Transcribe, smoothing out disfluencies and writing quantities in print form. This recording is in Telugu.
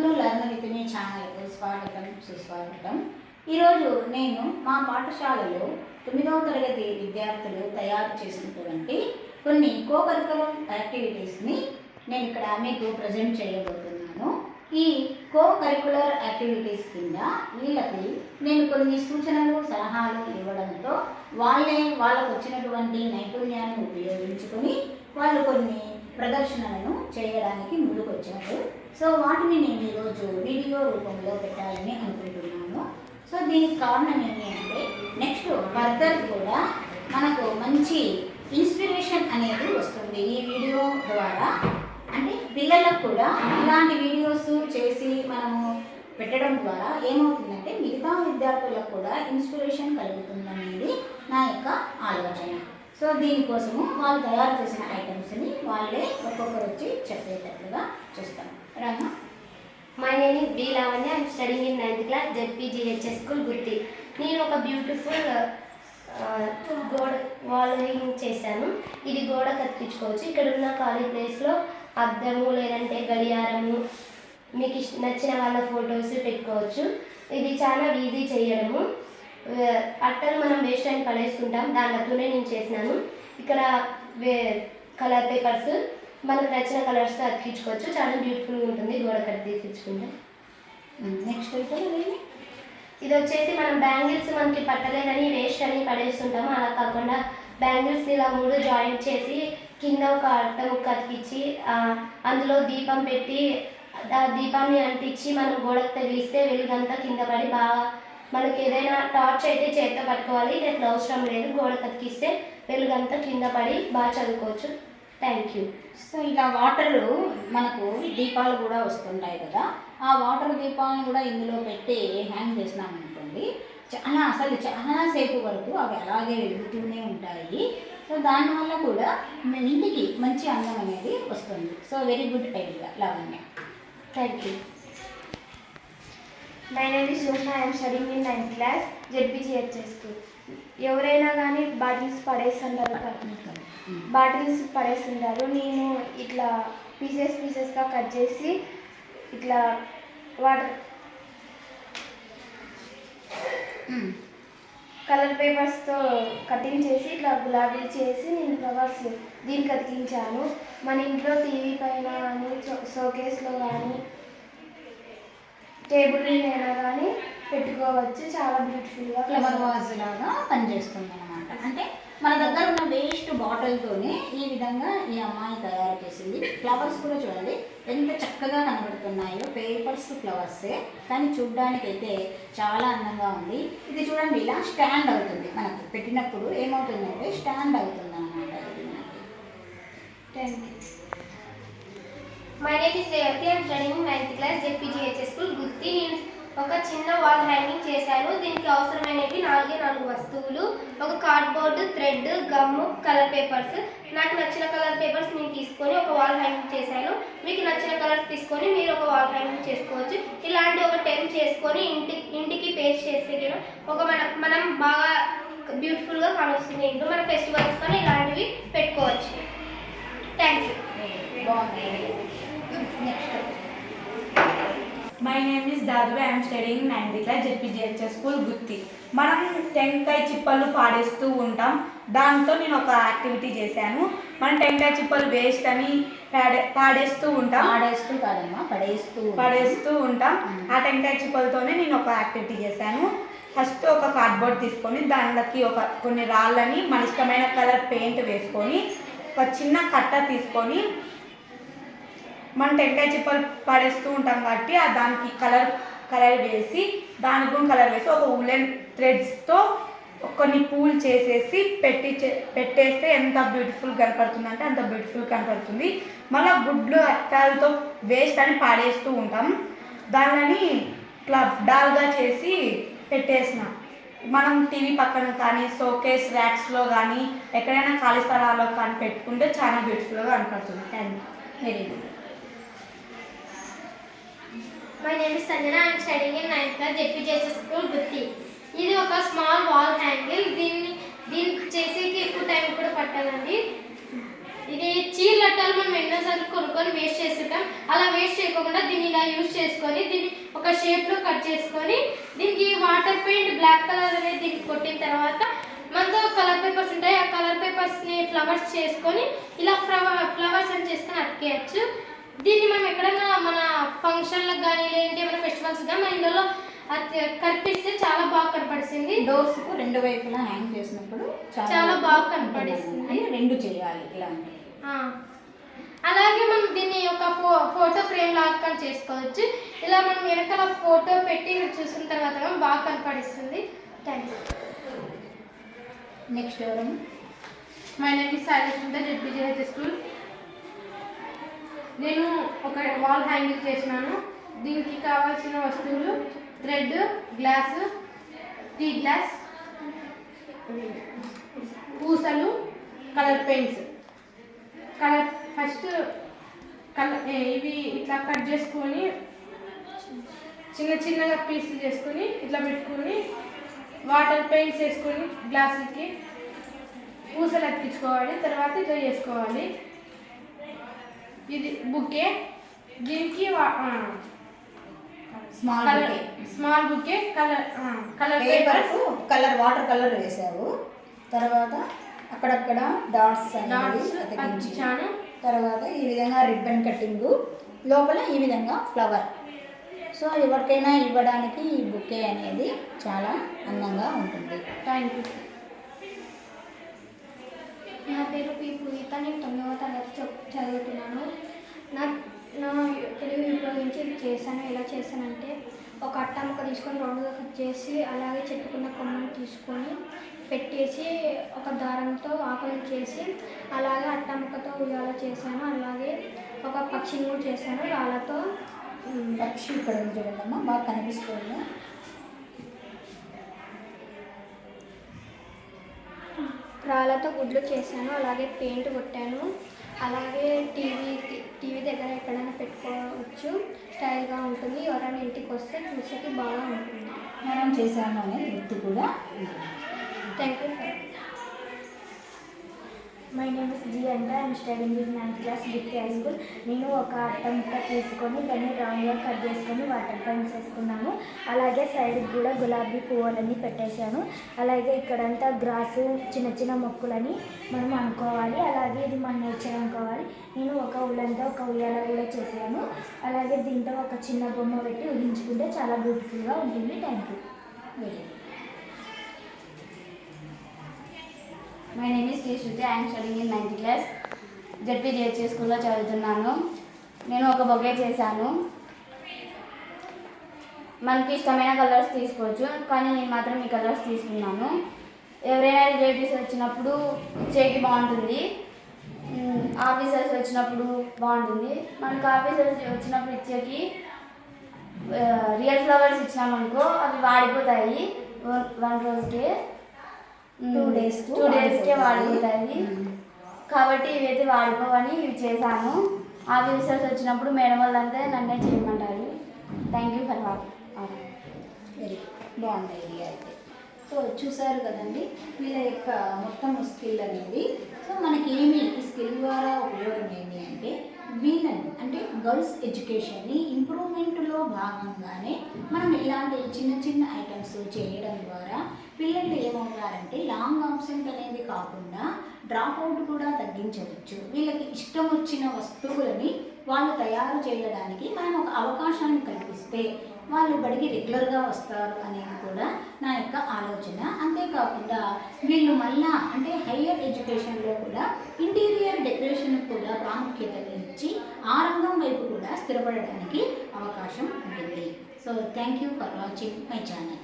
Welcome to learn with me ఛానల్కు స్వాగతం సుస్వాగతం. ఈరోజు నేను మా పాఠశాలలో 9వ తరగతి విద్యార్థులు తయారు చేసినటువంటి కొన్ని కో-కరికులర్ యాక్టివిటీస్ని నేను ఇక్కడ మీకు ప్రజెంట్ చేయబోతున్నాను. ఈ కో-కరికులర్ యాక్టివిటీస్ కింద వీళ్ళకి నేను కొన్ని సూచనలు సలహాలు ఇవ్వడంతో వాళ్ళకు వచ్చినటువంటి నైపుణ్యాన్ని ఉపయోగించుకొని వాళ్ళు కొన్ని ప్రదర్శనలను చేయడానికి ముందుకొచ్చారు. సో వాటిని నేను ఈరోజు వీడియో రూపంలో పెట్టాలని అనుకుంటున్నాను. సో దీనికి కారణం ఏంటి అంటే నెక్స్ట్ ఫర్దర్ కూడా మనకు మంచి ఇన్స్పిరేషన్ అనేది వస్తుంది ఈ వీడియో ద్వారా. అంటే పిల్లలకు కూడా ఇలాంటి వీడియోస్ చేసి మనము పెట్టడం ద్వారా ఏమవుతుందంటే మిగతా విద్యార్థులకు కూడా ఇన్స్పిరేషన్ కలుగుతుందనేది నా యొక్క ఆలోచన. సో దీనికోసము వాళ్ళు తయారు చేసిన ఐటమ్స్ని వాళ్ళే ఒక్కొక్కరు వచ్చి చెప్పేటట్లుగా చూస్తాం. Rama. My name is B Lavanya. I'm studying in 9th class ZPGHS school Gutti. నేను ఒక బ్యూటిఫుల్ గోడ వాల్ హ్యాంగింగ్ చేశాను. ఇది గోడ కత్తిరించుకోవచ్చు. ఇక్కడ ఉన్న ఖాళీ ప్లేస్లో అద్దము లేదంటే గడియారము మీకు నచ్చిన వాళ్ళ ఫొటోస్ పెట్టుకోవచ్చు. ఇది చాలా ఈజీ చేయడము. అట్టలు మనం వేస్ట్ అని పడేసుకుంటాం, దానితోనే నేను చేసినాను. ఇక్కడ కలర్ పేపర్స్ మనకు నచ్చిన కలర్స్తో అతికించుకోవచ్చు. చాలా బ్యూటిఫుల్గా ఉంటుంది గోడ కత్తిరించుకుంటే. నెక్స్ట్ ఇది వచ్చేసి మనం బ్యాంగిల్స్ మనకి పట్టలేదని వేస్ట్ అని పడేస్తుంటాము. అలా కాకుండా బ్యాంగిల్స్ ఇలా 3 జాయింట్ చేసి కింద ఒక అట్ట ముక్క అతికించి అందులో దీపం పెట్టి ఆ దీపాన్ని అంటించి మనం గోడకు తగిలిస్తే వెలుగంతా కింద పడి బాగా మనకి ఏదైనా టార్చ్ అయితే చేతితో పట్టుకోవాలి, ఇట్లా అవసరం లేదు. గోడ కతికిస్తే వెలుగంతా కింద పడి బాగా చదువుకోవచ్చు. Thank you. సో ఇలా వాటర్ మనకు దీపాలు కూడా వస్తుంటాయి కదా, ఆ వాటర్ దీపాలను కూడా ఇందులో పెట్టి హ్యాంగ్ చేసినామనుకోండి, చాలా సేపు వరకు అవి అలాగే వెలుగుతూనే ఉంటాయి. సో దానివల్ల కూడా ఇంటికి మంచి అందం అనేది వస్తుంది. So very good idea Lavanya. Thank you. My name is Joshna. I'm studying in 9th class ZPGHS school. ఎవరైనా కానీ బాటిల్స్ పడేస్తుంటారు. నేను ఇట్లా పీసెస్గా కట్ చేసి ఇట్లా వాటర్ కలర్ పేపర్స్తో కటింగ్ చేసి ఇట్లా గులాబీలు చేసి నేను ఫ్లవర్స్ దీనికి అతికించాను. మన ఇంట్లో టీవీ పైన కానీ షోకేస్లో కానీ టేబుల్ మీద కానీ పెట్టుకోవచ్చు. చాలా బ్యూటిఫుల్గా ఫ్లవర్ వాజ్ లాగా పనిచేస్తుంది అన్నమాట. అంటే మన దగ్గర ఉన్న వేస్ట్ బాటిల్తోనే ఈ విధంగా ఈ అమ్మాయి తయారు చేసింది. ఫ్లవర్స్ కూడా చూడండి ఎంత చక్కగా కనబడుతున్నాయో. పేపర్స్ ఫ్లవర్సే కానీ చూడ్డానికైతే చాలా అందంగా ఉంది. ఇది చూడండి ఇలా స్టాండ్ అవుతుంది, మనకు పెట్టినప్పుడు ఏమవుతుందంటే స్టాండ్ అవుతుంది అన్నమాట. ఇది మనకి. Thank you. My name is Revathi. I'm studying 9th class ZPGHS school Gutti. నేను ఒక చిన్న వాల్ హ్యాంగింగ్ చేశాను. దీనికి అవసరమైనవి 4 వస్తువులు: ఒక కార్డ్బోర్డు, థ్రెడ్, గమ్ము, కలర్ పేపర్స్. నాకు నచ్చిన కలర్ పేపర్స్ నేను తీసుకొని ఒక వాల్ హ్యాంగింగ్ చేశాను. మీకు నచ్చిన కలర్స్ తీసుకొని మీరు ఒక వాల్ హ్యాంగింగ్ చేసుకోవచ్చు. ఇలాంటి ఒక 10 చేసుకొని ఇంటికి పేస్ట్ చేస్తే మనం బాగా బ్యూటిఫుల్గా కానొస్తుంది. ఇంట్లో మన ఫెస్టివల్స్ కానీ ఇలాంటివి పెట్టుకోవచ్చు. Thank you. My name is Dadu. I'm studying 9th class ZPGHS school Gutti. మనం టెంకాయ చిప్పలు పాడేస్తూ ఉంటాం. దాంతో నేను ఒక యాక్టివిటీ చేశాను. మనం టెంకాయ చిప్పలు వేస్ట్ అని పడేస్తూ ఉంటాం. ఆ టెంకాయ చిప్పలతోనే నేను ఒక యాక్టివిటీ చేశాను. ఫస్ట్ ఒక కార్డ్బోర్డ్ తీసుకొని దానిలోకి కొన్ని రాళ్ళని మన ఇష్టమైన కలర్ పెయింట్ వేసుకొని ఒక చిన్న కట్ట తీసుకొని మనం టెంకాయ చిప్పలు పడేస్తూ ఉంటాం కాబట్టి దానికి కలర్ వేసి దానికి కలర్ వేసి ఒక ఉలెన్ థ్రెడ్స్తో కొన్ని పూలు చేసేసి పెట్టేస్తే ఎంత బ్యూటిఫుల్ కనపడుతుంది అంటే అంత బ్యూటిఫుల్ కనపడుతుంది. మళ్ళీ గుడ్లు అట్టాలతో వేస్ట్ అని పాడేస్తూ ఉంటాం. దానిని ఇట్లా డాల్గా చేసి పెట్టేసిన మనం టీవీ పక్కన కానీ షోకేస్ ర్యాక్స్లో కానీ ఎక్కడైనా ఖాళీ స్థలాల్లో కానీ పెట్టుకుంటే చాలా బ్యూటిఫుల్గా కనపడుతుంది. Thank you. Very good. My name is Sanjana. I'm studying in 9th class ZPGHS school Gutti. ఇది ఒక స్మాల్ వాల్ హ్యాంగిల్. దీన్ని చేసేకి ఎక్కువ టైం కూడా పట్టాలండి. ఇది చీరల అట్టాలు మనం ఎన్నోసార్లు కొనుక్కొని వేస్ట్ చేస్తుంటాం. అలా వేస్ట్ చేయకుండా దీన్ని ఇలా యూజ్ చేసుకొని దీన్ని ఒక షేప్లో కట్ చేసుకొని దీనికి వాటర్ పెయింట్ బ్లాక్ కలర్ అనేది దీనికి కొట్టిన తర్వాత మనతో కలర్ పేపర్స్ ఉంటాయి. ఆ కలర్ పేపర్స్ని ఫ్లవర్స్ చేసుకొని ఇలా ఫ్లవర్స్ అని చేసుకొని అతికేయచ్చు. దీన్ని మనం ఎక్కడైనా మన ఫంక్షన్లకు కానీ లేదంటే మన ఫెస్టివల్స్ కానీ మన ఇళ్ళలో కనిపిస్తే చాలా బాగా కనపడిస్తుంది. డోర్స్కు రెండు వైపులా హ్యాంగ్ చేసినప్పుడు చాలా బాగా కనపడిస్తుంది. రెండు చేయాలి ఇలా. అలాగే మనం దీన్ని ఒక ఫోటో ఫ్రేమ్ లాగా చేసుకోవచ్చు. ఇలా మనం వెనకాల ఫోటో పెట్టి చూసిన తర్వాత బాగా కనపడిస్తుంది. థ్యాంక్స్. నెక్స్ట్ ఎవరు? My name is Sailakshmi, ZPGH school. నేను ఒక వాల్ హ్యాంగింగ్ చేసినాను. దీనికి కావాల్సిన వస్తువులు థ్రెడ్, గ్లాసు, టీ గ్లాస్, పూసలు, కలర్ పెయింట్స్. ఫస్ట్ ఇవి ఇట్లా కట్ చేసుకొని చిన్న చిన్నగా పీసులు చేసుకొని ఇట్లా పెట్టుకొని వాటర్ పెయింట్స్ వేసుకొని గ్లాసులకి పూసలు అతికించుకోవాలి. తర్వాత ఇట్లా చేసుకోవాలి. ఇది బుకే. దీనికి small bouquet colour papers, colour water colour వేసావు. తర్వాత అక్కడక్కడ డాట్స్ అతికించాను. తర్వాత ఈ విధంగా రిబ్బన్ కటింగ్, లోపల ఈ విధంగా ఫ్లవర్. సో ఎవరికైనా ఇవ్వడానికి ఈ బుకే అనేది చాలా అందంగా ఉంటుంది. Thank you. నా పేరు పి పూజిత. నేను 9వ తరగతి చదువుతున్నాను. నా తెలివి ఉపయోగించి ఇది చేశాను. ఎలా చేశానంటే ఒక అట్ట ముక్క తీసుకొని రౌండ్గా కట్ చేసి అలాగే చెట్టుకున్న కొమ్మని తీసుకొని పెట్టేసి ఒక దారంతో ఆకులు చేసి అలాగే అట్ట ముక్కతో ఉయ్యాల చేశాను. అలాగే ఒక పక్షిని కూడా చేశాను. రాళ్ళతో పక్షి ఇక్కడ చూడమ్మా బాగా కనిపిస్తుంది. రాళ్ళతో గుడ్లు చేశాను. అలాగే పెయింట్ కొట్టాను. అలాగే టీవీ దగ్గర ఎక్కడైనా పెట్టుకోవచ్చు, స్టైల్గా ఉంటుంది. ఎవరైనా ఇంటికి వస్తే చూసేకి బాగా ఉంటుంది. మనం చేసాము అనే గుర్తు కూడా. Thank you sir. My name is G and I'm studying in 9th class Gutti high school. నేను ఒక అట్ట ముక్క తీసుకొని దాన్ని రౌండ్గా కట్ చేసుకొని వాటర్ పెయింట్స్ వేసుకున్నాను. అలాగే సైడ్కి కూడా గులాబీ పువ్వులన్నీ పెట్టేశాను. అలాగే ఇక్కడంతా గ్రాసు చిన్న చిన్న మొక్కలని మనం అనుకోవాలి. అలాగే ఇది మన నేచర్ అనుకోవాలి. నేను ఒక ఉలంతా ఒక ఉయ్యాల కూడా చేశాను. అలాగే దీంతో ఒక చిన్న బొమ్మ పెట్టి ఊహించుకుంటే చాలా బ్యూటిఫుల్గా ఉంటుంది. Thank you. My name is T Shruti. I'm studying in 9th class. ZPGH స్కూల్లో చదువుతున్నాను. నేను ఒక బొకే చేశాను. మనకి ఇష్టమైన కలర్స్ తీసుకోవచ్చు, కానీ నేను మాత్రం ఈ కలర్స్ తీసుకున్నాను. ఎవరైనా రిలేటివ్స్ వచ్చినప్పుడు ఇచ్చేకి బాగుంటుంది. ఆఫీసర్స్ వచ్చినప్పుడు బాగుంటుంది. మనకు ఆఫీసర్స్ వచ్చినప్పుడు ఇచ్చేకి రియల్ ఫ్లవర్స్ ఇచ్చినామనుకో అవి వాడిపోతాయి. 1 రోజుకే 2 డేస్కే వాడిపోతాయి. కాబట్టి ఇవైతే వాడుకోవని ఇవి చేశాను. ఆఫీసర్స్ వచ్చినప్పుడు మేడం వాళ్ళంతా నన్నే చేయమంటారు. థ్యాంక్ యూ ఫర్ వెరీ బాగుంది ఐడియా అయితే. సో చూసారు కదండి వీళ్ళ యొక్క మొత్తం స్కిల్ అనేది. సో మనకి ఈ స్కిల్ ద్వారా ఉపయోగం ఏంటి అంటే వీళ్ళని అంటే గర్ల్స్ ఎడ్యుకేషన్ని ఇంప్రూవ్మెంట్లో భాగంగానే మనం ఇలాంటి చిన్న చిన్న ఐటమ్స్ చేయడం ద్వారా పిల్లలు ఏమవుతారంటే లాంగ్ ఆబ్సెంట్ అనేది కాకుండా డ్రాప్ అవుట్ కూడా తగ్గించవచ్చు. వీళ్ళకి ఇష్టం వచ్చిన వస్తువులని వాళ్ళు తయారు చేయడానికి మనం ఒక అవకాశాన్ని కల్పిస్తే వాళ్ళు బడికి రెగ్యులర్గా వస్తారు అనేది కూడా నా యొక్క ఆలోచన. అంతేకాకుండా వీళ్ళు మళ్ళా అంటే హయ్యర్ ఎడ్యుకేషన్లో కూడా ఇంటీరియర్ డెకరేషన్ కూడా ప్రాముఖ్యత ఇచ్చి ఆ రంగం వైపు కూడా స్థిరపడడానికి అవకాశం ఉంటుంది. So thank you for watching my channel.